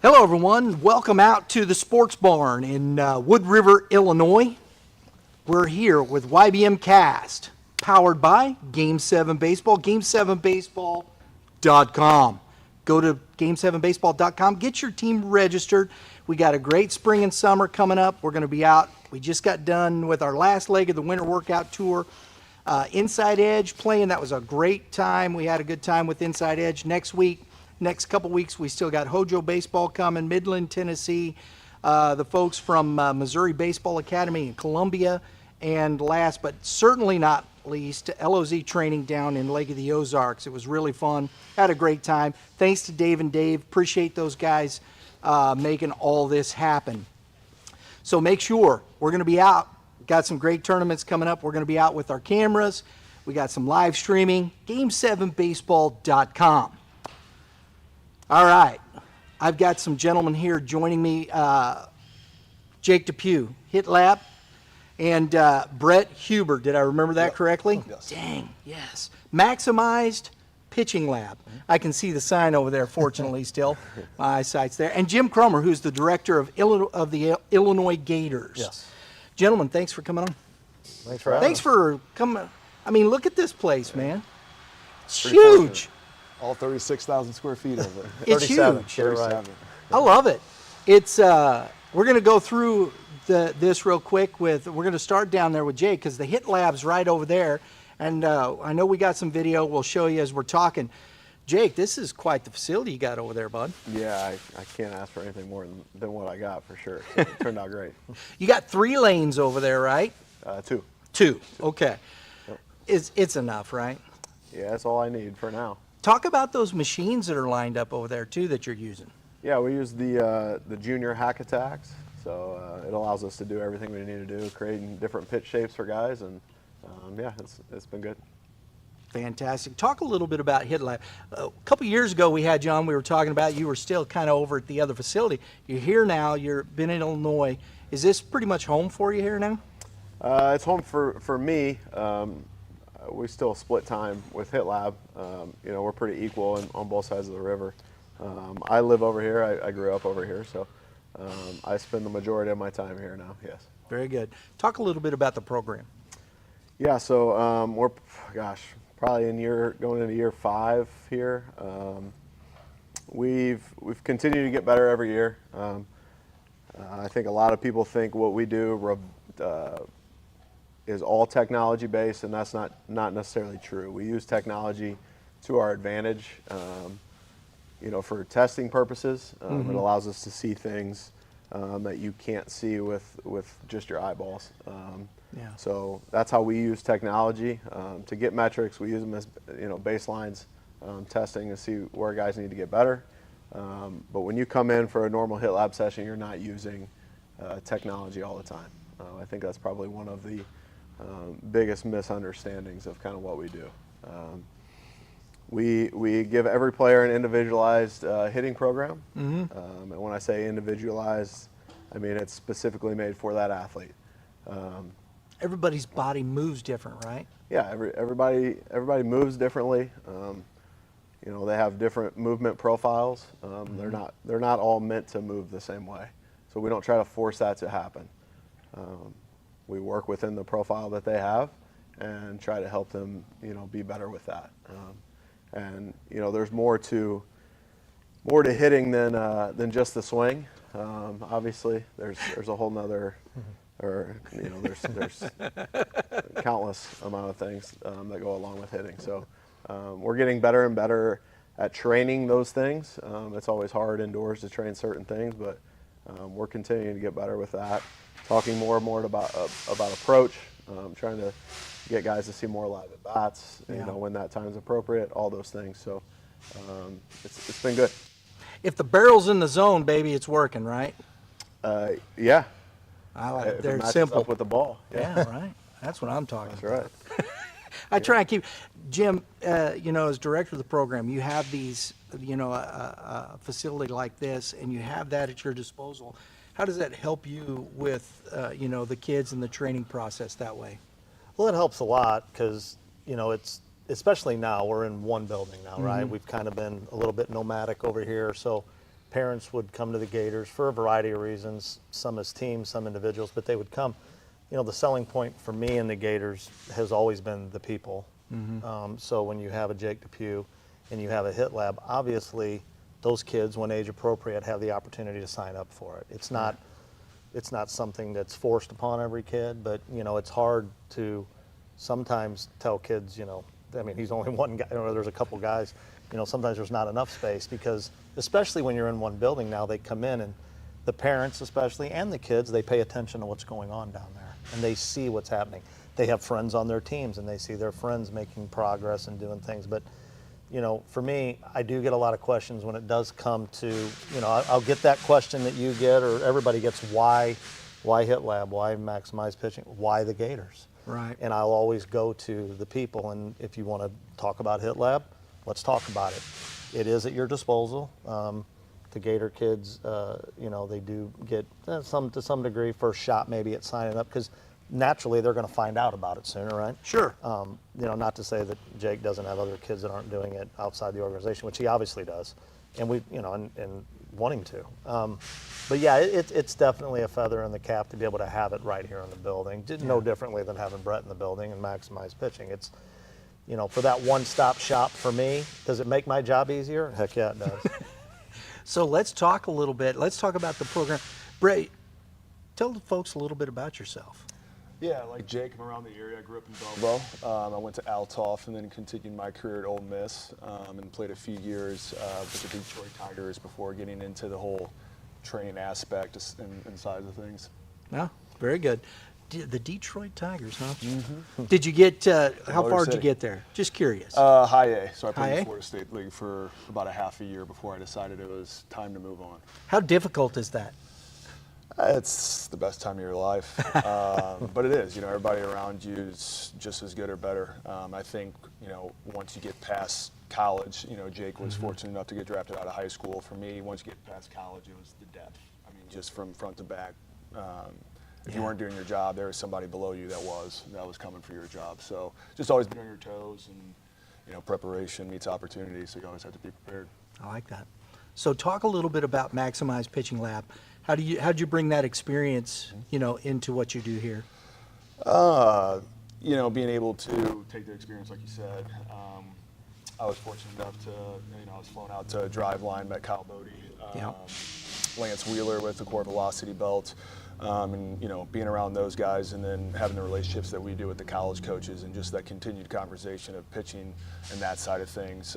Hello, everyone. Welcome out to the Sports Barn in Wood River, Illinois. We're here with YBMcast, powered by Game 7 Baseball, game7baseball.com. Go to game7baseball.com, get your team registered. We got a great spring and summer coming up. We're going to be out. We just got done with our last leg of the winter workout tour. Inside Edge playing, that was a great time. We had a good time with Inside Edge. Next couple weeks, we still got Hojo Baseball coming, Midland, Tennessee, the folks from Missouri Baseball Academy in Columbia, and last but certainly not least, LOZ training down in Lake of the Ozarks. It was really fun. Had a great time. Thanks to Dave and Dave. Appreciate those guys making all this happen. So make sure we're going to be out. Got some great tournaments coming up. We're going to be out with our cameras. We got some live streaming. game7baseball.com. All right, I've got some gentlemen here joining me, Jake Depew, Hit Lab, and Brett Huber. Did I remember that correctly? Yes. Dang, yes. Maximized Pitching Lab. I can see the sign over there, fortunately, still. My eyesight's there. And Jim Cromer, who's the director of the Illinois Gators. Yes. Gentlemen, thanks for coming on. Thanks for having Thanks us. for coming. I mean, look at this place, man. It's Pretty huge. fortunate. All 36,000 square feet of it. It's 37, huge. get it right. I love it. It's we're going to go through this real quick we're going to start down there with Jake because the Hit Lab's right over there, and I know we got some video we'll show you as we're talking. Jake, this is quite the facility you got over there, bud. Yeah, I can't ask for anything more than what I got for sure. So it turned out great. You got 3 lanes over there, right? 2. 2. Okay. Yep. It's enough, right? Yeah, that's all I need for now. Talk about those machines that are lined up over there too that you're using. Yeah, we use the junior hack attacks, so it allows us to do everything we need to do, creating different pitch shapes for guys, and yeah, it's been good. Fantastic. Talk a little bit about Hit Lab. A couple years ago we had you on, we were talking about you were still kind of over at the other facility. You're here now, you've been in Illinois. Is this pretty much home for you here now? It's home for me. We still split time with Hit Lab. You know, we're pretty equal on both sides of the river. I live over here. I grew up over here, so I spend the majority of my time here now, yes. Very good. Talk a little bit about the program. Yeah, so we're, probably going into year 5 here. We've continued to get better every year. I think a lot of people think what we do is all technology based, and that's not necessarily true. We use technology to our advantage, you know, for testing purposes. It allows us to see things that you can't see with just your eyeballs. Yeah. So that's how we use technology to get metrics. We use them as, you know, baselines, testing to see where guys need to get better. But when you come in for a normal Hit Lab session, you're not using technology all the time. I think that's probably one of the biggest misunderstandings of kind of what we do. We give every player an individualized hitting program. And when I say individualized, I mean it's specifically made for that athlete. Everybody's body moves different, right? Yeah, everybody moves differently. You know, they have different movement profiles. They're not all meant to move the same way. So we don't try to force that to happen. We work within the profile that they have and try to help them, you know, be better with that. And you know, there's more to hitting than just the swing. Obviously, there's a whole nother, or you know, there's countless amount of things that go along with hitting. So we're getting better and better at training those things. It's always hard indoors to train certain things, but we're continuing to get better with that. Talking more and more about approach, trying to get guys to see more live at bats, you know, when that time is appropriate, all those things. So it's been good. If the barrel's in the zone, baby, it's working, right? Yeah. I like it. If They're it matches simple. up with the ball. Yeah, right. That's what I'm talking That's about. right. I try and keep, Jim, you know, as director of the program, you have these, you know, a facility like this, and you have that at your disposal. How does that help you with, you know, the kids and the training process that way? Well, it helps a lot because, you know, it's, especially now, we're in one building now, right? We've kind of been a little bit nomadic over here. So parents would come to the Gators for a variety of reasons, some as teams, some individuals, but they would come. You know, the selling point for me in the Gators has always been the people. So when you have a Jake Depew and you have a hit lab, obviously those kids, when age appropriate, have the opportunity to sign up for it. It's not something that's forced upon every kid, but you know, it's hard to sometimes tell kids, you know, I mean, he's only one guy, or there's a couple guys, you know, sometimes there's not enough space because, especially when you're in one building now, they come in and the parents especially and the kids, they pay attention to what's going on down there and they see what's happening. They have friends on their teams and they see their friends making progress and doing things. But, you know, for me, I do get a lot of questions when it does come to, you know, I'll get that question that you get or everybody gets, why hit lab, why maximize pitching, why the Gators? Right. And I'll always go to the people, and if you want to talk about hit lab, let's talk about it. It is at your disposal. The Gator kids, you know, they do get to some degree first shot maybe at signing up because naturally they're going to find out about it sooner, right? Sure. You know, not to say that Jake doesn't have other kids that aren't doing it outside the organization, which he obviously does, and we, you know, and wanting to. But yeah, it's definitely a feather in the cap to be able to have it right here in the building. No differently than having Brett in the building and maximize pitching. It's, you know, for that one-stop shop for me, does it make my job easier? Heck yeah, it does. So let's talk a little bit. Let's talk about the program. Brett, tell the folks a little bit about yourself. Yeah, like Jake, I'm around the area. I grew up in Belleville. I went to Althoff and then continued my career at Ole Miss and played a few years with the Detroit Tigers before getting into the whole training aspect and side of things. Yeah, very good. The Detroit Tigers, huh? Mm-hmm. Did you get, how far did you get there? Just curious. High A. So I played High in A? the Florida State League for about a half a year before I decided it was time to move on. How difficult is that? It's the best time of your life, but it is. You know, everybody around you is just as good or better. I think, you know, once you get past college, you know, Jake was fortunate enough to get drafted out of high school. For me, once you get past college, it was the depth. I mean, just from front to back. If you weren't doing your job, there was somebody below you that was coming for your job. So just always be on your toes, and you know, preparation meets opportunity. So you always have to be prepared. I like that. So talk a little bit about Maximize Pitching Lab. How'd you bring that experience, you know, into what you do here? You know, being able to take the experience, like you said. I was fortunate enough to, you know, I was flown out to Driveline, met Kyle Bodie, Lance Wheeler with the Core Velocity Belt. And you know, being around those guys and then having the relationships that we do with the college coaches and just that continued conversation of pitching and that side of things,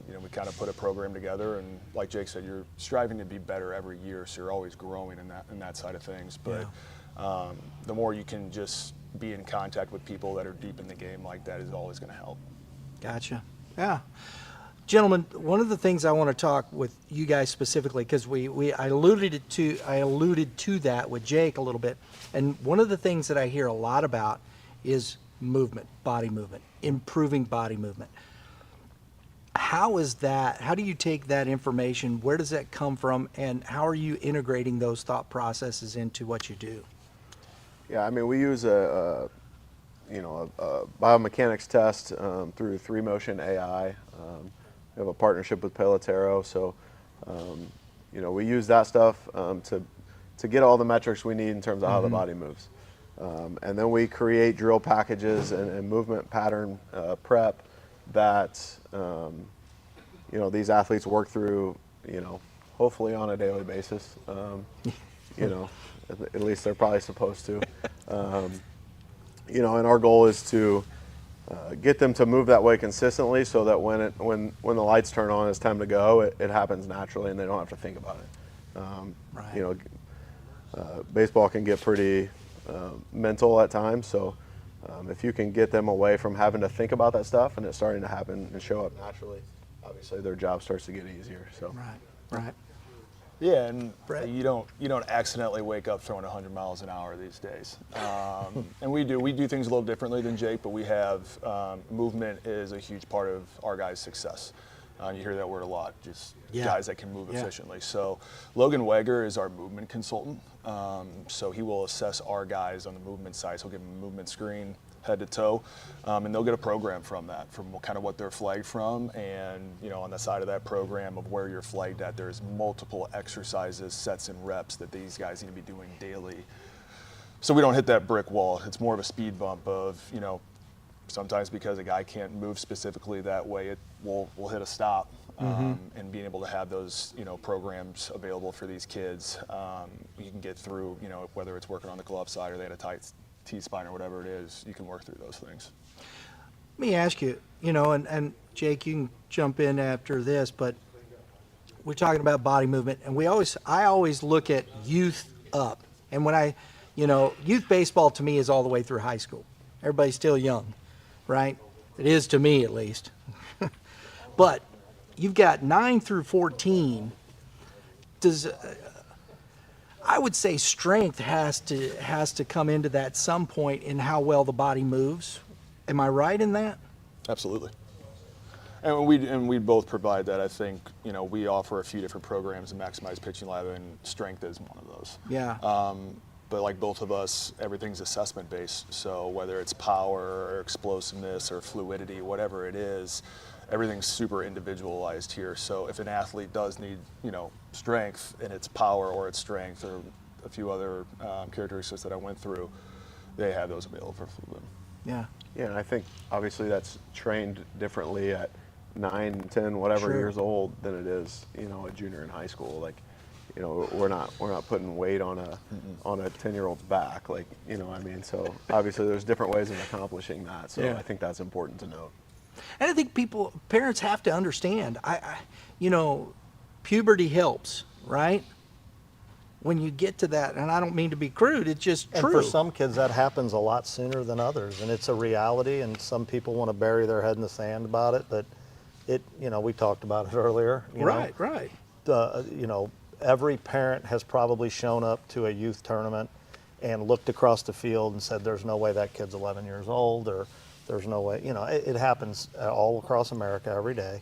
you know, we kind of put a program together, and like Jake said, you're striving to be better every year, so you're always growing in that side of things. But the more you can just be in contact with people that are deep in the game like that is always going to help. Gotcha. Yeah. Gentlemen, one of the things I want to talk with you guys specifically, because I alluded to that with Jake a little bit, and one of the things that I hear a lot about is movement, body movement, improving body movement. How is that? How do you take that information? Where does that come from? And how are you integrating those thought processes into what you do? Yeah, I mean, we use a biomechanics test through 3Motion AI. We have a partnership with Pelotero, so you know, we use that stuff to get all the metrics we need in terms of how the body moves. And then we create drill packages and movement pattern prep that you know, these athletes work through, you know, hopefully on a daily basis. You know, at least they're probably supposed to. You know, and our goal is to get them to move that way consistently, so that when the lights turn on, it's time to go. It happens naturally, and they don't have to think about it. Right. You know, baseball can get pretty mental at times, so if you can get them away from having to think about that stuff and it's starting to happen and show up naturally, obviously their job starts to get easier. So. Right. Yeah, and Brett? you don't accidentally wake up throwing 100 miles an hour these days. And we do things a little differently than Jake, but we have movement is a huge part of our guys' success. You hear that word a lot, just guys that can move efficiently. So Logan Weger is our movement consultant. So he will assess our guys on the movement side. So he'll give them a movement screen, head to toe, and they'll get a program from that, from kind of what they're flagged from, and on the side of that program of where you're flagged at, there's multiple exercises, sets, and reps that these guys need to be doing daily. So we don't hit that brick wall. It's more of a speed bump of, sometimes because a guy can't move specifically that way, we'll hit a stop. And being able to have those, programs available for these kids, you can get through, whether it's working on the glove side or they had a tight T-spine or whatever it is, you can work through those things. Let me ask you, and Jake, you can jump in after this, but we're talking about body movement, and I always look at youth up. And when youth baseball to me is all the way through high school. Everybody's still young, right? It is to me, at least. But you've got 9 through 14. I would say strength has to come into that at some point in how well the body moves. Am I right in that? Absolutely. And we both provide that. I think we offer a few different programs in Maximize Pitching Lab, and strength is one of those. Yeah. But like both of us, everything's assessment based. So whether it's power or explosiveness or fluidity, whatever it is, everything's super individualized here. So if an athlete does need, strength, and it's power or it's strength or a few other characteristics that I went through, they have those available for them. Yeah. Yeah, and I think obviously that's trained differently at 9, 10, whatever Sure. years old than it is, a junior in high school. Like, we're not putting weight on a 10-year-old's back, like, I mean. So obviously there's different ways of accomplishing that. So Yeah. I think that's important to note. And I think parents have to understand, puberty helps, right? When you get to that, and I don't mean to be crude, it's just And true. for some kids, that happens a lot sooner than others, and it's a reality. And some people want to bury their head in the sand about it, but we talked about it earlier. Right. Every parent has probably shown up to a youth tournament and looked across the field and said, "There's no way that kid's 11 years old," or "There's no way." It happens all across America every day.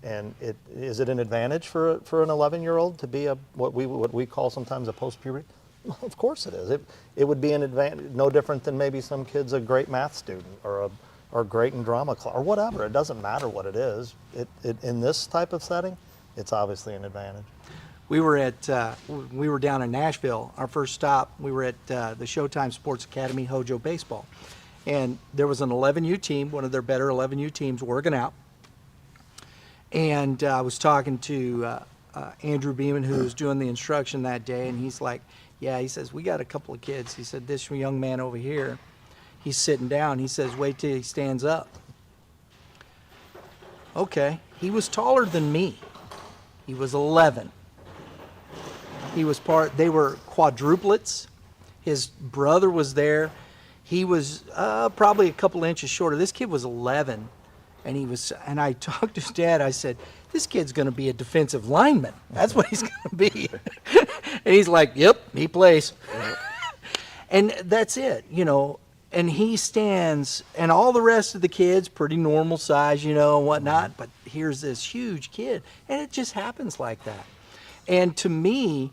And is it an advantage for an 11-year-old to be what we call sometimes a post-puberty? Well, of course it is. It would be an advantage, no different than maybe some kid's a great math student or great in drama class or whatever. It doesn't matter what it is. In this type of setting, it's obviously an advantage. We were down in Nashville. Our first stop, we were at the Showtime Sports Academy Hojo Baseball. And there was an 11U team, one of their better 11U teams, working out. And I was talking to Andrew Beeman, who was doing the instruction that day, and he's like, yeah, he says, we got a couple of kids. He said, this young man over here, he's sitting down. He says, wait till he stands up. Okay. He was taller than me. He was 11. They were quadruplets. His brother was there. He was probably a couple inches shorter. This kid was 11. And I talked to his dad. I said, this kid's going to be a defensive lineman. That's what he's going to be. And he's like, yep, he plays. And that's it, And he stands, and all the rest of the kids, pretty normal size, and whatnot. But here's this huge kid. And it just happens like that. And to me,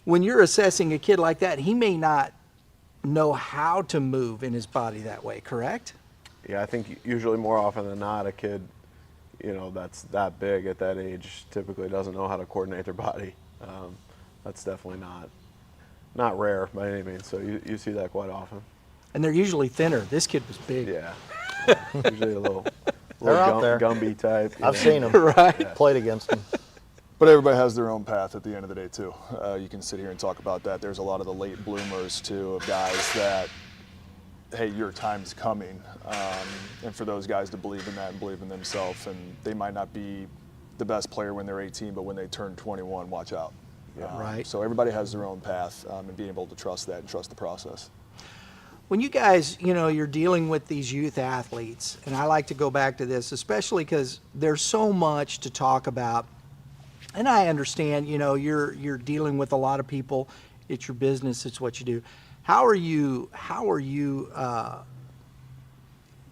when you're assessing a kid like that, he may not know how to move in his body that way, correct? Yeah, I think usually more often than not, a kid, that's that big at that age typically doesn't know how to coordinate their body. That's definitely not rare by any means. So you see that quite often. And they're usually thinner. This kid was big. Yeah, usually a little out there. Gumby type. I've seen them. Right. Played against them. But everybody has their own path at the end of the day, too. You can sit here and talk about that. There's a lot of the late bloomers, too, of guys that, hey, your time's coming. And for those guys to believe in that and believe in themselves, and they might not be the best player when they're 18, but when they turn 21, watch out. Right. So everybody has their own path, and being able to trust that and trust the process. When you guys, you're dealing with these youth athletes, and I like to go back to this, especially because there's so much to talk about. And I understand, you're dealing with a lot of people. It's your business. It's what you do. How are you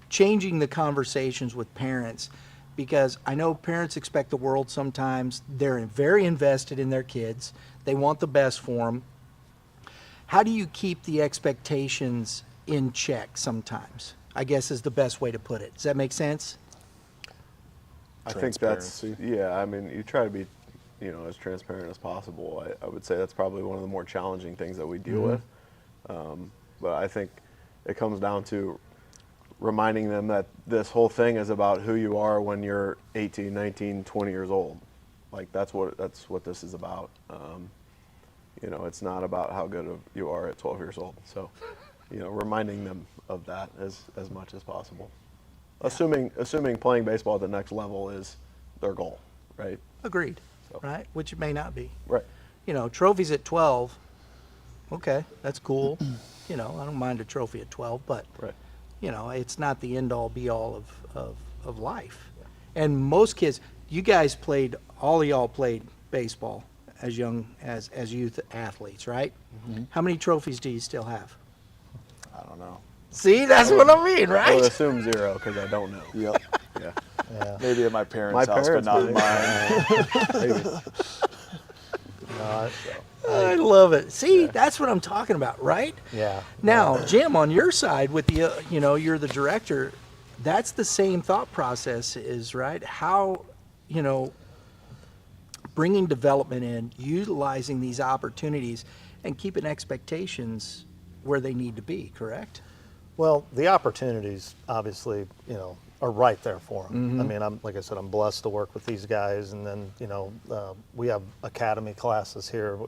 changing the conversations with parents? Because I know parents expect the world sometimes. They're very invested in their kids. They want the best for them. How do you keep the expectations in check sometimes? I guess is the best way to put it. Does that make sense? I think that's, Transparency. yeah, I mean, you try to be, as transparent as possible. I would say that's probably one of the more challenging things that we deal with. But I think it comes down to reminding them that this whole thing is about who you are when you're 18, 19, 20 years old. Like that's what this is about. It's not about how good you are at 12 years old. So, reminding them of that as much as possible. Assuming playing baseball at the next level is their goal, right? Agreed. So. Right? Which it may not be. Right. Trophies at 12. Okay, that's cool. I don't mind a trophy at 12, but Right. It's not the end all be all of life. And most kids, you guys all of y'all played baseball as young as youth athletes, right? How many trophies do you still have? I don't know. See, that's what I mean, I would right? assume 0 because I don't know. Yep. Yeah. Yeah. Maybe at my parents' house, but not maybe. mine. Maybe. I love it. See, that's what I'm talking about, right? Yeah. Now, Jim, on your side with the, you're the director, that's the same thought process is, right? How, bringing development in, utilizing these opportunities and keeping expectations where they need to be, correct? Well, the opportunities, obviously, are right there for them. I mean, like I said, I'm blessed to work with these guys, and then, we have academy classes here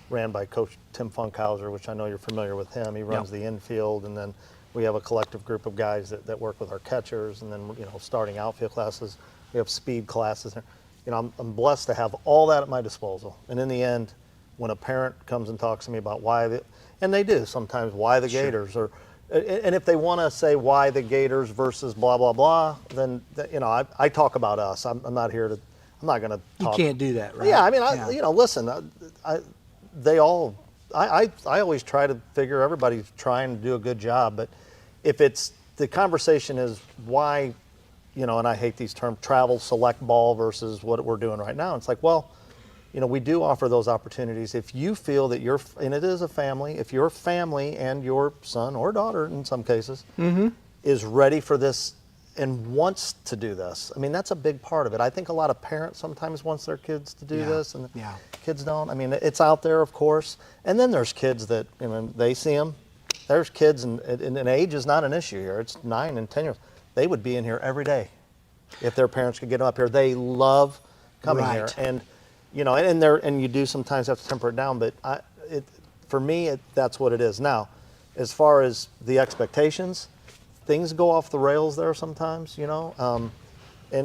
ran by Coach Tim Funkhauser, which I know you're familiar with him. He runs the infield, and then we have a collective group of guys that work with our catchers, and then, starting outfield classes. We have speed classes. I'm blessed to have all that at my disposal. And in the end, when a parent comes and talks to me about and they do sometimes, why the Gators, and if they want to say why the Gators versus blah, blah, blah, then, I talk about us. I'm not here to, I'm not going to talk. You can't do that, right? Yeah, I mean, listen, I always try to figure everybody's trying to do a good job, but if the conversation is why, and I hate these terms, travel select ball versus what we're doing right now, it's like, well, we do offer those opportunities. If you feel that and it is a family, if your family and your son or daughter in some cases is ready for this and wants to do this, I mean, that's a big part of it. I think a lot of parents sometimes wants their kids to do this and kids don't. I mean, it's out there, of course. And then there's kids that, they see them. There's kids, and age is not an issue here. It's 9 and 10 years. They would be in here every day if their parents could get them up here. They love coming here. And and you do sometimes have to temper it down, but for me, that's what it is. Now, as far as the expectations, things go off the rails there sometimes, and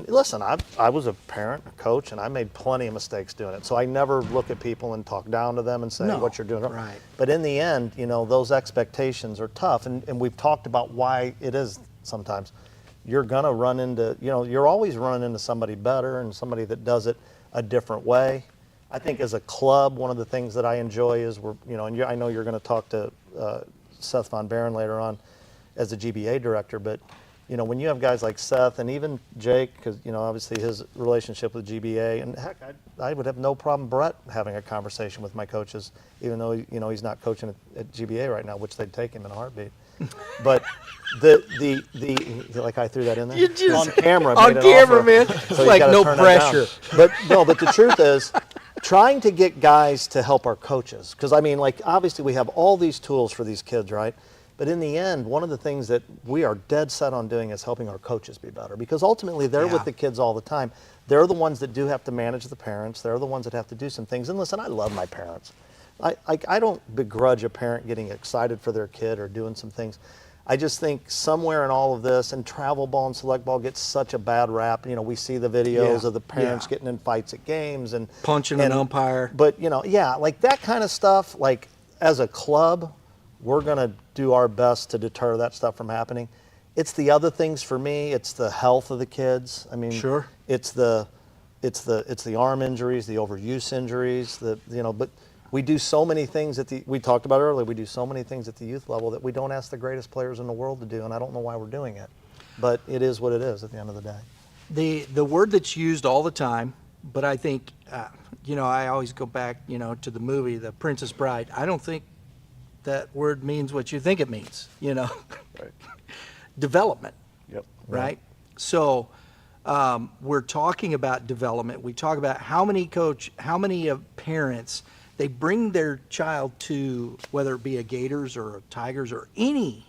listen, I was a parent, a coach, and I made plenty of mistakes doing it. So I never look at people and talk down to them and say what you're doing. Right. But in the end, those expectations are tough, and we've talked about why it is sometimes. You're going to run into, you're always running into somebody better and somebody that does it a different way. I think as a club, one of the things that I enjoy is and I know you're going to talk to Seth Von Barron later on as the GBA director, but when you have guys like Seth and even Jake, because obviously his relationship with GBA, and heck, I would have no problem Brett having a conversation with my coaches, even though he's not coaching at GBA right now, which they'd take him in a heartbeat. But the like I threw that in there You just, on camera. on made an camera, offer, man. so It's you like gotta no turn that down. pressure. But the truth is, trying to get guys to help our coaches, because I mean, like obviously we have all these tools for these kids, right? But in the end, one of the things that we are dead set on doing is helping our coaches be better, because ultimately they're with the kids all the time. They're the ones that do have to manage the parents. They're the ones that have to do some things. And listen, I love my parents. I don't begrudge a parent getting excited for their kid or doing some things. I just think somewhere in all of this, and travel ball and select ball gets such a bad rap. We see the videos of the parents getting in fights at games and punching an umpire. But like that kind of stuff. Like as a club, we're going to do our best to deter that stuff from happening. It's the other things for me. It's the health of the kids. I mean, Sure. It's the arm injuries, the overuse injuries. But we do so many things we talked about earlier. We do so many things at the youth level that we don't ask the greatest players in the world to do, and I don't know why we're doing it. But it is what it is at the end of the day. The word that's used all the time, but I think, I always go back, to the movie, The Princess Bride. I don't think that word means what you think it means, Right. development, Yep. right? So we're talking about development. We talk about how many parents, they bring their child to, whether it be a Gators or a Tigers or any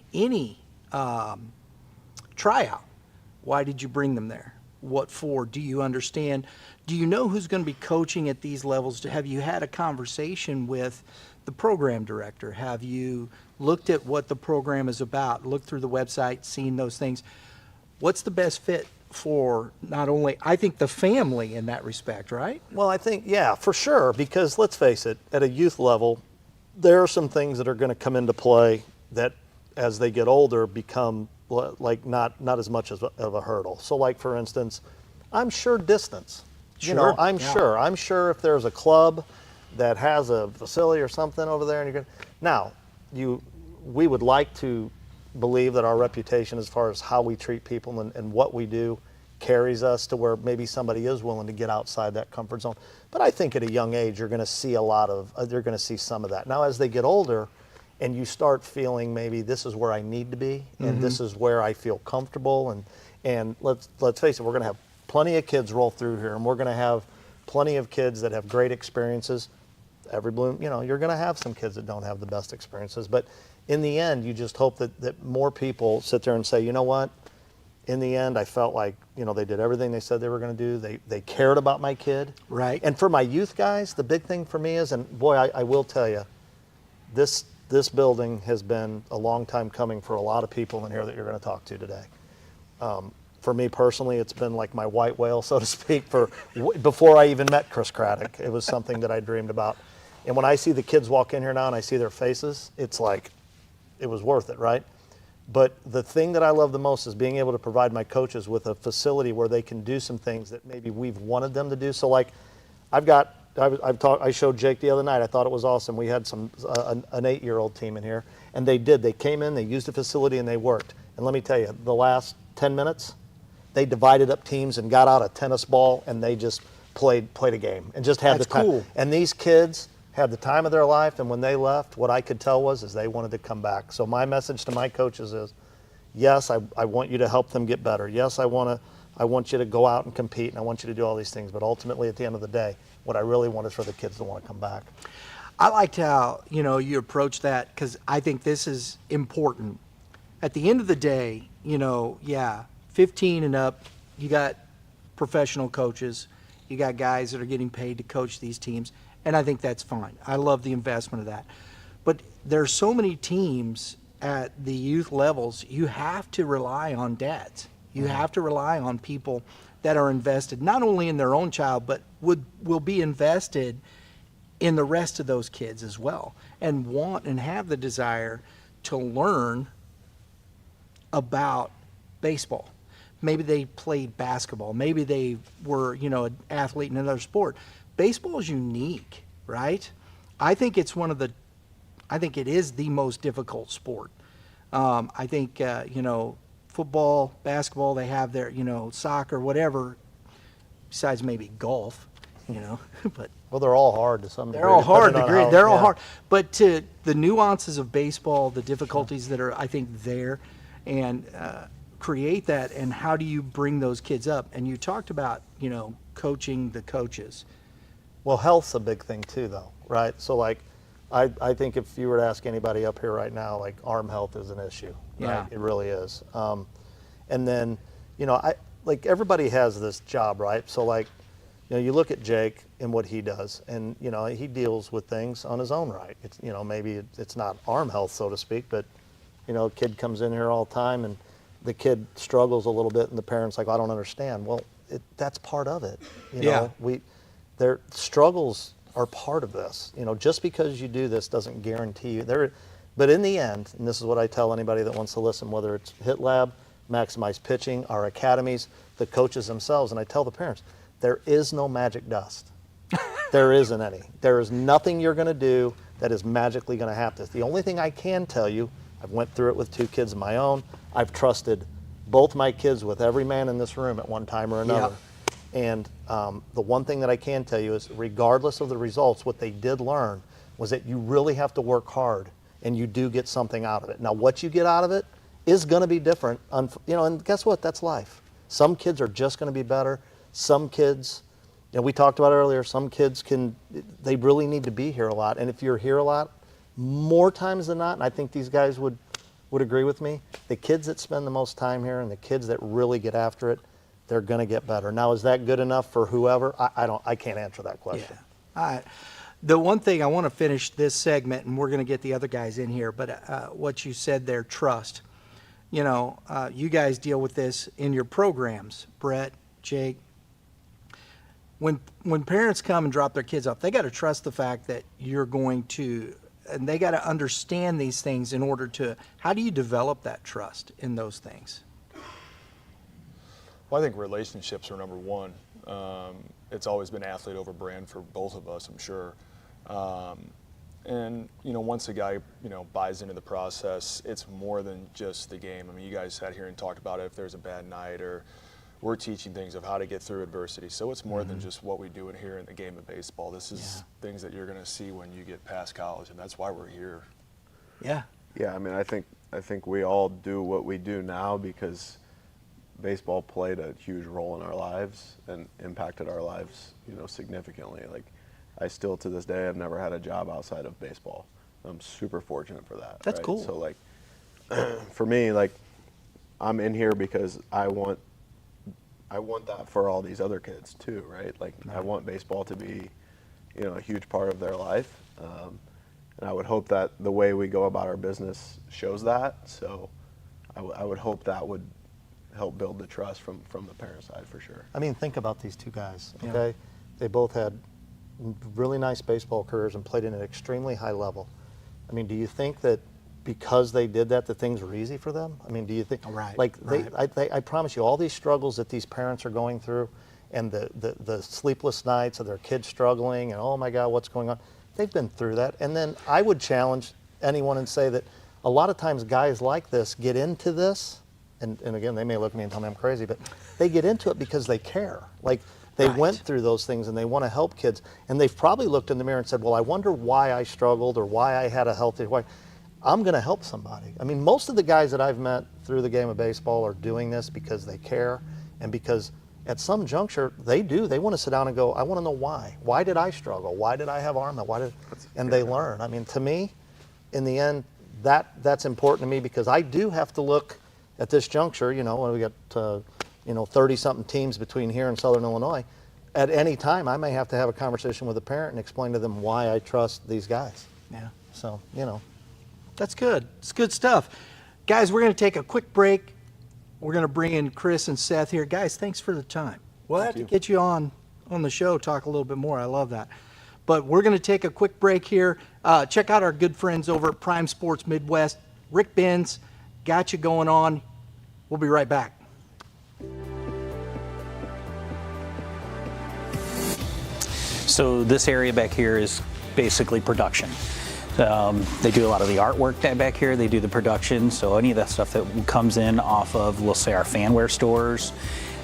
tryout. Why did you bring them there? What for? Do you understand? Do you know who's going to be coaching at these levels? Have you had a conversation with the program director? Have you looked at what the program is about, looked through the website, seen those things? What's the best fit for not only, I think, the family in that respect, right? Well, I think, yeah, for sure, because let's face it, at a youth level, there are some things that are going to come into play that as they get older become like not as much of a hurdle. So like, for instance, I'm sure distance. You know, Sure, I'm yeah. I'm sure if there's a club that has a facility or something over there and you're going now, we would like to believe that our reputation as far as how we treat people and what we do carries us to where maybe somebody is willing to get outside that comfort zone. But I think at a young age, you're going to see they're going to see some of that. Now, as they get older and you start feeling maybe this is where I need to be and this is where I feel comfortable and let's face it, we're going to have plenty of kids roll through here and we're going to have plenty of kids that have great experiences. Every bloom, you're going to have some kids that don't have the best experiences, but in the end, you just hope that more people sit there and say, you know what, in the end, I felt like, they did everything they said they were going to do. They cared about my kid. Right. And for my youth guys, the big thing for me is, and boy, I will tell you, this building has been a long time coming for a lot of people in here that you're going to talk to today. For me personally, it's been like my white whale, so to speak, before I even met Chris Craddock. It was something that I dreamed about. And when I see the kids walk in here now and I see their faces, it's like, it was worth it, right? But the thing that I love the most is being able to provide my coaches with a facility where they can do some things that maybe we've wanted them to do. So like, I showed Jake the other night. I thought it was awesome. We had an 8-year-old team in here, and they came in, they used the facility, and they worked. And let me tell you, the last 10 minutes, they divided up teams and got out a tennis ball, and they just played a game and just had That's the time. cool. And these kids had the time of their life, and when they left, what I could tell is they wanted to come back. So my message to my coaches is, yes, I want you to help them get better. Yes, I want you to go out and compete, and I want you to do all these things. But ultimately, at the end of the day, what I really want is for the kids to want to come back. I liked how, you approach that, because I think this is important. At the end of the day, 15 and up, you got professional coaches, you got guys that are getting paid to coach these teams, and I think that's fine. I love the investment of that. But there's so many teams at the youth levels, you have to rely on dads. You have to rely on people that are invested, not only in their own child, but will be invested in the rest of those kids as well, and want and have the desire to learn about baseball. Maybe they played basketball. Maybe they were, an athlete in another sport. Baseball is unique, right? I think it is the most difficult sport. I think, football, basketball, they have their, soccer, whatever, besides maybe golf, but Well, they're all hard to some degree. they're all hard to depending on degree. how- They're all yeah. hard. But to the nuances of baseball, the difficulties that are, I think, there, and create that, and how do you bring those kids up? And you talked about, coaching the coaches. Well, health's a big thing too, though, right? So, like, I think if you were to ask anybody up here right now, like, arm health is an issue. Right? Yeah. It really is. And then, everybody has this job, right? So, like, you look at Jake and what he does, and, he deals with things on his own right. It's, maybe it's not arm health, so to speak, but, a kid comes in here all the time and the kid struggles a little bit and the parent's like, I don't understand. Well, that's part of it. Yeah. Their struggles are part of this. Just because you do this doesn't guarantee you. But in the end, and this is what I tell anybody that wants to listen, whether it's Hit Lab, Maximize Pitching, our academies, the coaches themselves, and I tell the parents, there is no magic dust. There isn't any. There is nothing you're going to do that is magically going to happen. The only thing I can tell you, I've went through it with 2 kids of my own. I've trusted both my kids with every man in this room at one time or another. Yeah. And the one thing that I can tell you is, regardless of the results, what they did learn was that you really have to work hard, and you do get something out of it. Now, what you get out of it is going to be different. And guess what? That's life. Some kids are just going to be better. Some kids, we talked about earlier, some kids they really need to be here a lot. And if you're here a lot, more times than not, and I think these guys would agree with me, the kids that spend the most time here and the kids that really get after it, they're going to get better. Now, is that good enough for whoever? I can't answer that question. Yeah. All right. The one thing I want to finish this segment, and we're going to get the other guys in here, but what you said there, trust. You guys deal with this in your programs, Brett, Jake. When parents come and drop their kids off, they got to trust the fact that you're going to, and they got to understand these things in order to, how do you develop that trust in those things? Well, I think relationships are number one. It's always been athlete over brand for both of us, I'm sure. And once a guy, buys into the process, it's more than just the game. I mean, you guys sat here and talked about it, if there's a bad night, or we're teaching things of how to get through adversity. So it's more than just what we do in here in the game of baseball. This is things that you're going to see when you get past college, and that's why we're here. Yeah. Yeah, I mean, I think we all do what we do now because baseball played a huge role in our lives and impacted our lives, significantly. Like, I still to this day have never had a job outside of baseball. I'm super fortunate for that. That's right? cool. So like, for me, like, I'm in here because I want that for all these other kids too, right? Like, I want baseball to be, a huge part of their life. And I would hope that the way we go about our business shows that. So I would hope that would help build the trust from the parent side for sure. I mean, think about these two guys, okay? Yeah. They both had really nice baseball careers and played at an extremely high level. I mean, do you think that because they did that things were easy for them? I mean, do you think, I promise you, all these struggles that these parents are going through and the sleepless nights of their kids struggling and, oh my God, what's going on? They've been through that. And then I would challenge anyone and say that a lot of times guys like this get into this, and again, they may look at me and tell me I'm crazy, but they get into it because they care. Like, they went through those things and they want to help kids. And they've probably looked in the mirror and said, well, I wonder why I struggled or why I had a healthy wife. I'm going to help somebody. I mean, most of the guys that I've met through the game of baseball are doing this because they care and because at some juncture they want to sit down and go, I want to know why. Why did I struggle? Why did I have arm? And they learn. I mean, to me, in the end, that's important to me because I do have to look at this juncture, when we got 30-something teams between here and Southern Illinois. At any time, I may have to have a conversation with a parent and explain to them why I trust these guys. Yeah. So, That's good. It's good stuff. Guys, we're going to take a quick break. We're going to bring in Chris and Seth here. Guys, thanks for the time. We'll have to get you on the show, talk a little bit more. I love that. But we're going to take a quick break here. Check out our good friends over at Prime Sports Midwest. Rick Benz got you going on. We'll be right back. So this area back here is basically production. They do a lot of the artwork back here. They do the production. So any of that stuff that comes in off of, we'll say, our fanware stores,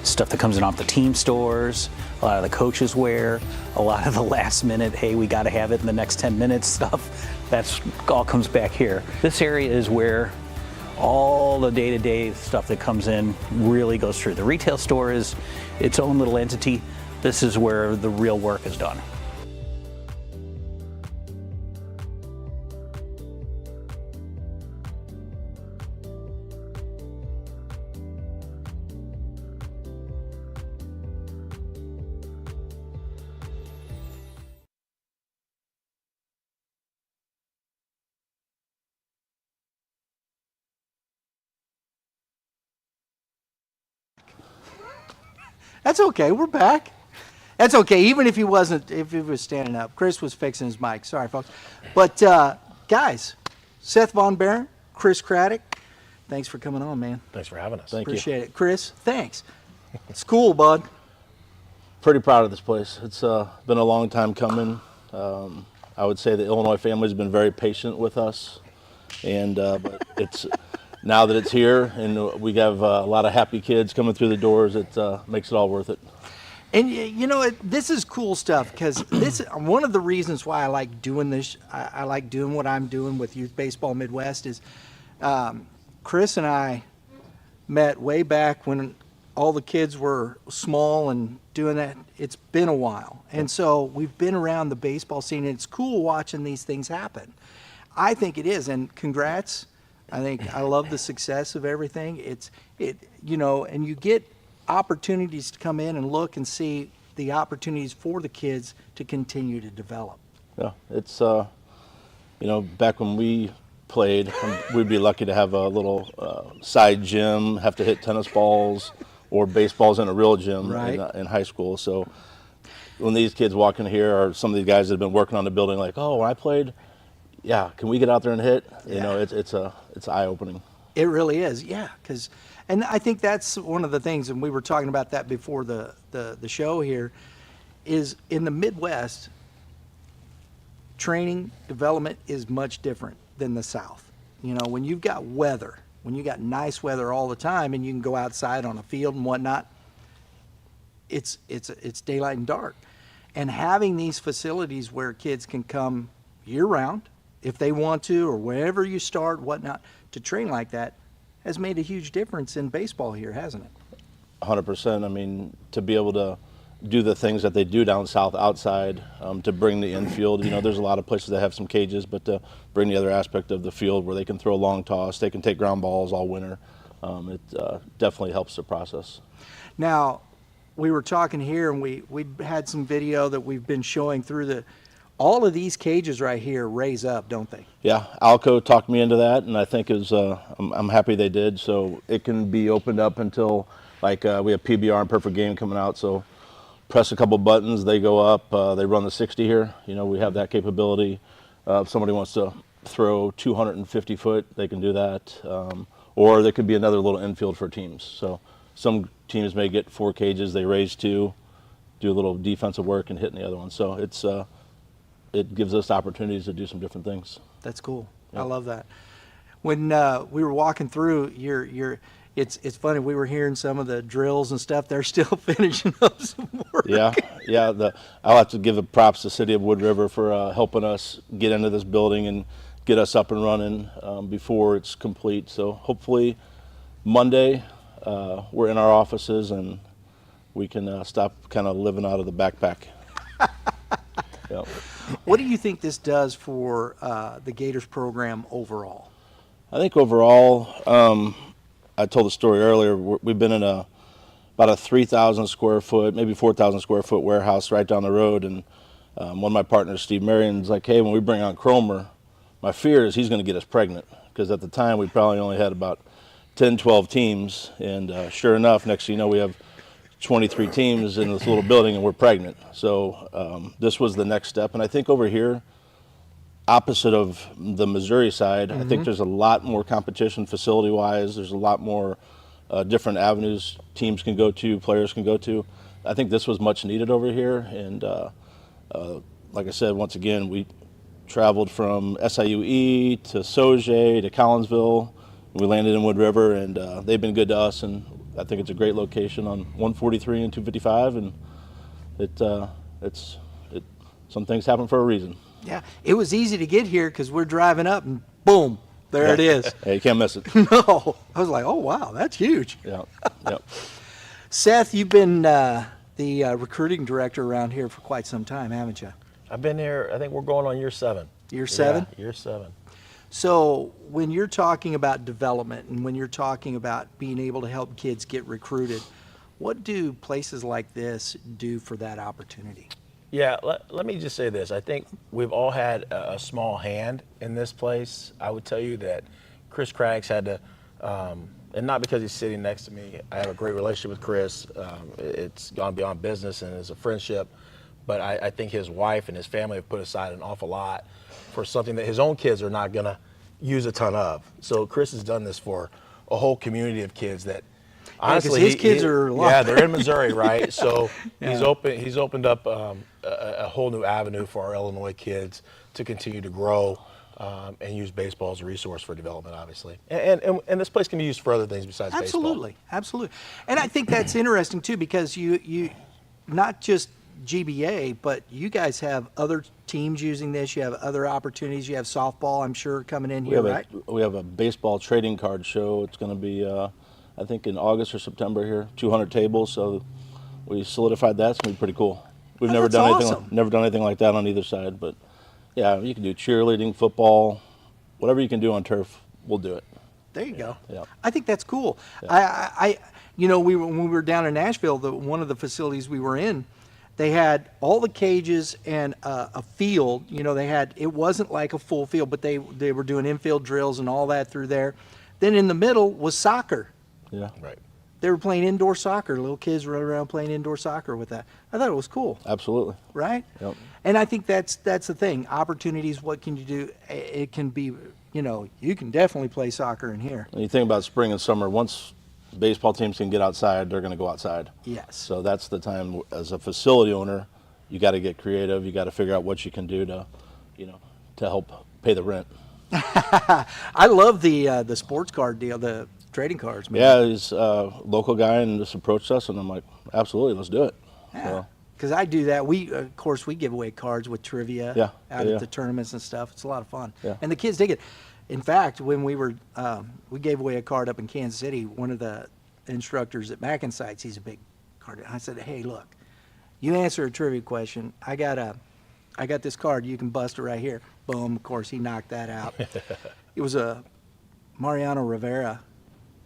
stuff that comes in off the team stores, a lot of the coaches wear, a lot of the last minute, hey, we got to have it in the next 10 minutes stuff. That's all comes back here. This area is where all the day-to-day stuff that comes in really goes through. The retail store is its own little entity. This is where the real work is done. That's okay. We're back. That's okay. Even if he was standing up. Chris was fixing his mic. Sorry, folks. But guys, Seth Von Barron, Chris Craddock, thanks for coming on, man. Thanks for having us. Appreciate it. Chris, thanks. It's cool, bud. Pretty proud of this place. It's been a long time coming. I would say the Illinois family has been very patient with us, and but it's now that it's here and we have a lot of happy kids coming through the doors, it makes it all worth it. And this is cool stuff because this one of the reasons why I like doing this. I like doing what I'm doing with Youth Baseball Midwest is Chris and I met way back when all the kids were small and doing that. It's been a while. And so we've been around the baseball scene, and it's cool watching these things happen. I think it is, and congrats. I love the success of everything. And you get opportunities to come in and look and see the opportunities for the kids to continue to develop. Yeah, it's back when we played, we'd be lucky to have a little side gym, have to hit tennis balls or baseballs in a real gym in high school. So when these kids walk in here, or some of these guys that have been working on the building, like, oh, when I played, yeah, can we get out there and hit? It's eye-opening. It really is, yeah. And I think that's one of the things, and we were talking about that before the show here, is in the Midwest, training development is much different than the South. When you've got weather, when you got nice weather all the time, and you can go outside on a field and whatnot, it's daylight and dark. And having these facilities where kids can come year-round, if they want to, or wherever you start, whatnot, to train like that, has made a huge difference in baseball here, hasn't it? 100%. I mean, to be able to do the things that they do down south outside, to bring the infield. There's a lot of places that have some cages, but to bring the other aspect of the field where they can throw long toss, they can take ground balls all winter. It definitely helps the process. Now, we were talking here, and we had some video that we've been showing through all of these cages right here raise up, don't they? Yeah, Alco talked me into that, and I think I'm happy they did. So it can be opened up until, we have PBR and Perfect Game coming out, so press a couple buttons, they go up, they run the 60 here. We have that capability. If somebody wants to throw 250 foot, they can do that. Or there could be another little infield for teams. So some teams may get 4 cages, they raise 2, do a little defensive work and hit in the other one. So it gives us opportunities to do some different things. That's cool. Yeah. I love that. When we were walking through it's funny, we were hearing some of the drills and stuff. They're still finishing up some work. Yeah. I'll have to give the props to the city of Wood River for helping us get into this building and get us up and running before it's complete. So hopefully Monday we're in our offices and we can stop kind of living out of the backpack. Yep. What do you think this does for the Gators program overall? I think overall, I told the story earlier, we've been in about a 3,000 square foot, maybe 4,000 square foot warehouse right down the road. And one of my partners, Steve Marion's like, hey, when we bring on Cromer, my fear is he's going to get us pregnant. Because at the time, we probably only had about 10, 12 teams. And sure enough, next thing you know, we have 23 teams in this little building and we're pregnant. So this was the next step. And I think over here, opposite of the Missouri side, I think there's a lot more competition facility-wise. There's a lot more different avenues teams can go to, players can go to. I think this was much needed over here. And like I said, once again, we traveled from SIUE to Sauget to Collinsville. We landed in Wood River, and they've been good to us. And I think it's a great location on 143 and 255. And some things happen for a reason. Yeah, it was easy to get here because we're driving up and boom, there it is. Hey, you can't miss it. No, I was like, oh wow, that's huge. Yeah. Seth, you've been the recruiting director around here for quite some time, haven't you? I've been here, I think we're going on year 7. Year 7? Yeah, year 7. So when you're talking about development and when you're talking about being able to help kids get recruited, what do places like this do for that opportunity? Yeah, let me just say this. I think we've all had a small hand in this place. I would tell you that Chris Craggs had to, and not because he's sitting next to me. I have a great relationship with Chris. It's gone beyond business and it's a friendship. But I think his wife and his family have put aside an awful lot for something that his own kids are not going to use a ton of. So Chris has done this for a whole community of kids that, honestly, his kids are a lot. Yeah, they're in Missouri, right? So he's opened up a whole new avenue for our Illinois kids to continue to grow and use baseball as a resource for development, obviously. And this place can be used for other things besides baseball. Absolutely. And I think that's interesting too, because you not just GBA, but you guys have other teams using this. You have other opportunities. You have softball, I'm sure, coming in here, right? We have a baseball trading card show. It's going to be, I think, in August or September here. 200 tables, so we solidified that. It's going to be pretty cool. We've never that's done awesome. never done anything like that on either side, but yeah, you can do cheerleading, football, whatever you can do on turf, we'll do it. There you go. yeah. I think that's cool. When we were down in Nashville, one of the facilities we were in, they had all the cages and a field. It wasn't like a full field, but they were doing infield drills and all that through there. Then in the middle was soccer. Yeah. Right. They were playing indoor soccer. Little kids running around playing indoor soccer with that. I thought it was cool. Absolutely. Right? Yep. And I think that's the thing. Opportunities, what can you do? It can be, you can definitely play soccer in here. When you think about spring and summer, once baseball teams can get outside, they're going to go outside. Yes. So that's the time as a facility owner, you got to get creative. You got to figure out what you can do to help pay the rent. I love the sports card deal, the trading cards, man. Yeah, he's a local guy and just approached us, and I'm like, absolutely, let's do it. So, Because I do that. Of course, we give away cards with trivia Yeah, out yeah. at the tournaments and stuff. It's a lot of fun. Yeah. And the kids dig it. In fact, when we gave away a card up in Kansas City, one of the instructors at Mackinsights, he's a big card. I said, hey, look, you answer a trivia question. I got this card. You can bust it right here. Boom. Of course, he knocked that out. It was a Mariano Rivera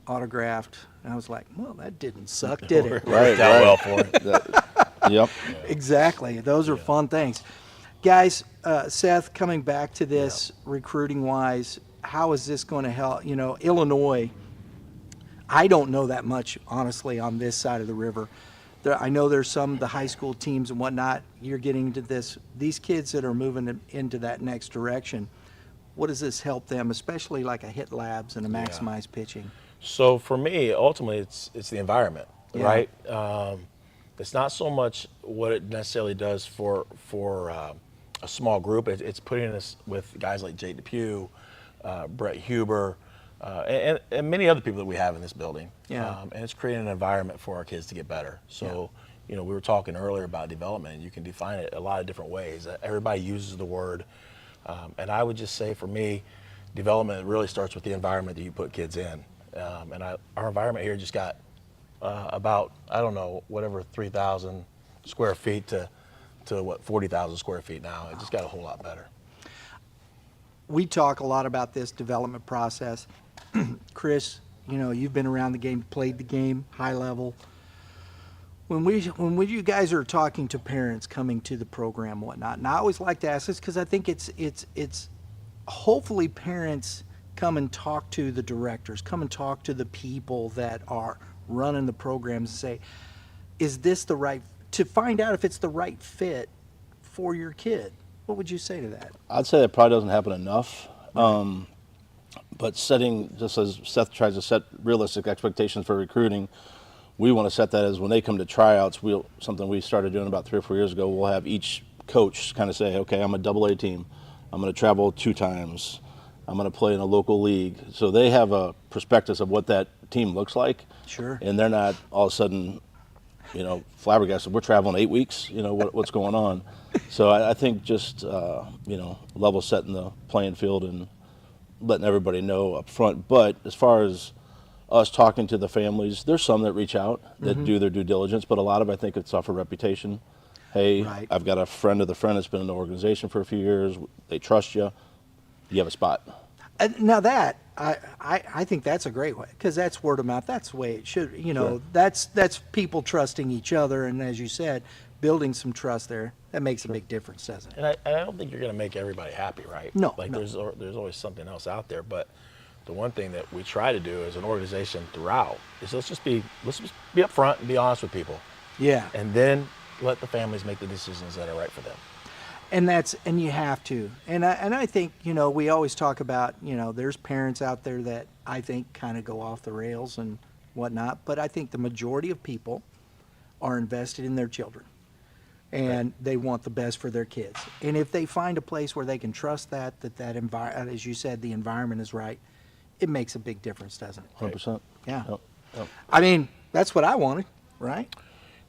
autographed. And I was like, well, that didn't suck, did it? right, Out well right. for him. Yep. Exactly. Those are fun things. Guys, Seth, coming back to this recruiting-wise, how is this going to help? Illinois, I don't know that much, honestly, on this side of the river. I know there's the high school teams and whatnot. You're getting into this. These kids that are moving into that next direction, what does this help them, especially like a Hit Labs and a Maximize Pitching? So for me, ultimately, it's the environment, Yeah. right? It's not so much what it necessarily does for a small group. It's putting us with guys like Jake Depew, Brett Huber, and many other people that we have in this building. Yeah. And it's creating an environment for our kids to get better. So, we were talking earlier about development. You can define it a lot of different ways. Everybody uses the word. And I would just say for me, development really starts with the environment that you put kids in. Our environment here just got about, 3,000 square feet to 40,000 square feet now. It just got a whole lot better. We talk a lot about this development process. Chris, you've been around the game, played the game, high level. When you guys are talking to parents coming to the program and whatnot, and I always like to ask this because I think it's hopefully parents come and talk to the directors, come and talk to the people that are running the programs and say, is this to find out if it's the right fit for your kid? What would you say to that? I'd say that probably doesn't happen enough. But setting, just as Seth tries to set realistic expectations for recruiting, we want to set that as when they come to tryouts, something we started doing about 3 or 4 years ago, we'll have each coach kind of say, okay, I'm a AA team. I'm going to travel 2 times. I'm going to play in a local league. So they have a prospectus of what that team looks like. Sure. And they're not all of a sudden, flabbergasted. We're traveling 8 weeks, what's going on. So I think just, level setting the playing field and letting everybody know up front. But as far as us talking to the families, there's some that reach out, that do their due diligence, but a lot of I think it's off of reputation. Hey, Right. I've got a friend of the friend that's been in the organization for a few years. They trust you. You have a spot. Now that I think that's a great way because that's word of mouth. That's the way it should. Sure. That's people trusting each other, and as you said, building some trust there. That makes a big difference, doesn't it? And I don't think you're going to make everybody happy, right? No, Like no. there's always something else out there. But the one thing that we try to do as an organization throughout is let's just be upfront and be honest with people, Yeah. and then let the families make the decisions that are right for them. And you have to. And I think, we always talk about, there's parents out there that I think kind of go off the rails and whatnot, but I think the majority of people are invested in their children and they want the best for their kids. And if they find a place where they can trust that environment, as you said, the environment is right, it makes a big difference, doesn't it? 100%. Yeah. Yep. I mean, that's what I wanted, right?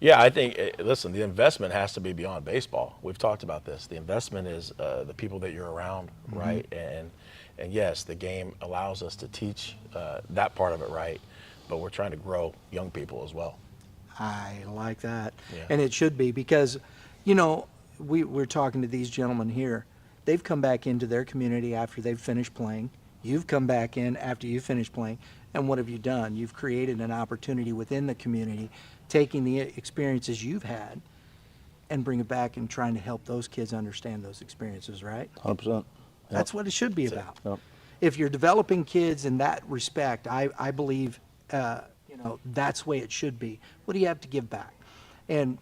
Yeah, I think, listen, the investment has to be beyond baseball. We've talked about this. The investment is the people that you're around, right? And yes, the game allows us to teach that part of it, right? But we're trying to grow young people as well. I like that. Yeah. And it should be because, we're talking to these gentlemen here. They've come back into their community after they've finished playing. You've come back in after you finished playing. And what have you done? You've created an opportunity within the community, taking the experiences you've had and bring it back and trying to help those kids understand those experiences, right? 100%. That's what it should be about. Yep. If you're developing kids in that respect, I believe, that's the way it should be. What do you have to give back? And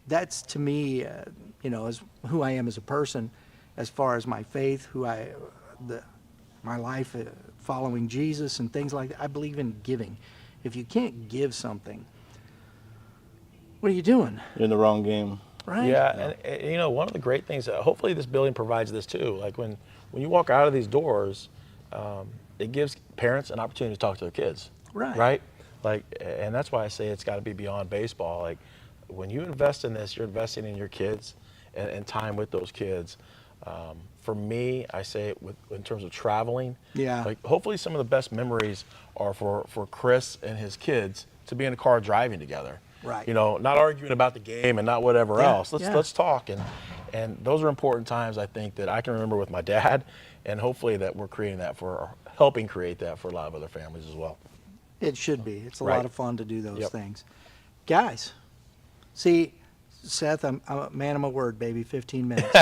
that's, to me, as who I am as a person, as far as my faith, my life following Jesus and things like that. I believe in giving. If you can't give something, what are you doing? You're in the wrong game. Right? Yeah, and one of the great things, hopefully this building provides this too. Like when you walk out of these doors, it gives parents an opportunity to talk to their kids. Right. Right? Like, and that's why I say it's got to be beyond baseball. Like when you invest in this, you're investing in your kids and time with those kids. For me, I say in terms of traveling, Yeah. like hopefully some of the best memories are for Chris and his kids to be in the car driving together. Right. Not arguing about the game and not whatever Yeah, else. yeah. Let's talk. And those are important times, I think, that I can remember with my dad, and hopefully that we're creating that helping create that for a lot of other families as well. It should be. It's a Right. lot of fun to do those Yep. things. Guys, see, Seth, I'm a man of my word, baby, 15 minutes.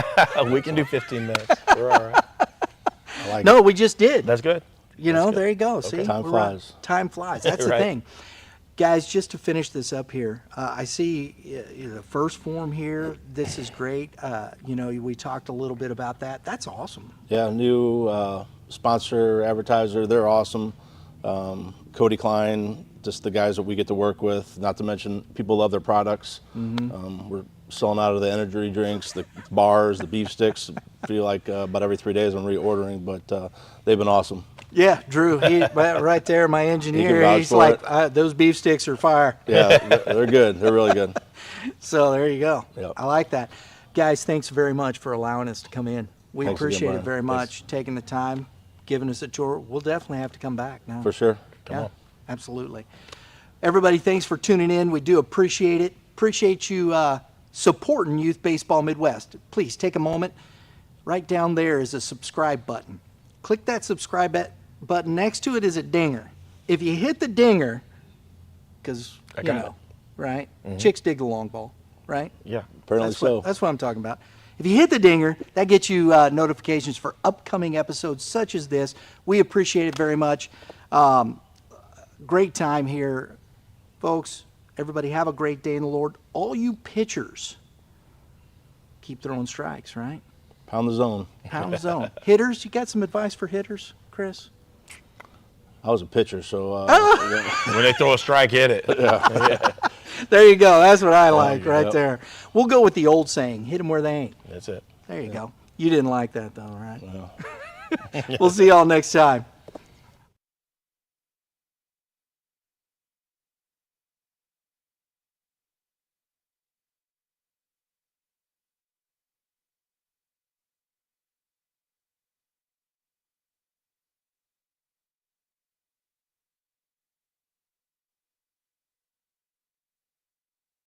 We can do 15 minutes. We're all right. I like No, we just did. That's good. You That's there good. you go. See, Time we're right. flies. Time flies. That's the Right. thing. Guys, just to finish this up here, I see the first form here. This is great. We talked a little bit about that. That's awesome. Yeah, new sponsor, advertiser, they're awesome. Cody Klein, just the guys that we get to work with, not to mention people love their products. We're selling out of the energy drinks, the bars, the beef sticks. Feel like about every 3 days I'm reordering, but they've been awesome. Yeah, Drew, right there, my engineer, vouch he's for like, it. those beef sticks are fire. Yeah, they're good. They're really good. So there you go. Yep. I like that. Guys, thanks very much for allowing us to come in. We Thanks again, appreciate it Brian. very much, taking the time, giving us a tour. We'll definitely have to come back now. For sure. Yeah, absolutely. Everybody, thanks for tuning in. We do appreciate it. Appreciate you supporting Youth Baseball Midwest. Please take a moment. Right down there is a subscribe button. Click that subscribe button. Next to it is a dinger. If you hit the dinger, because, I got it. right? Chicks dig the long ball, right? Yeah. Apparently so. That's what I'm talking about. If you hit the dinger, that gets you notifications for upcoming episodes such as this. We appreciate it very much. Great time here. Folks, everybody have a great day in the Lord. All you pitchers, keep throwing strikes, right? Pound the zone. Pound the zone. Hitters, you got some advice for hitters, Chris? I was a pitcher, so When they throw a strike, hit it. There you go. That's what I like right Yep. there. We'll go with the old saying, hit them where they ain't. That's it. There you go. You didn't like that though, right? We'll see y'all next time.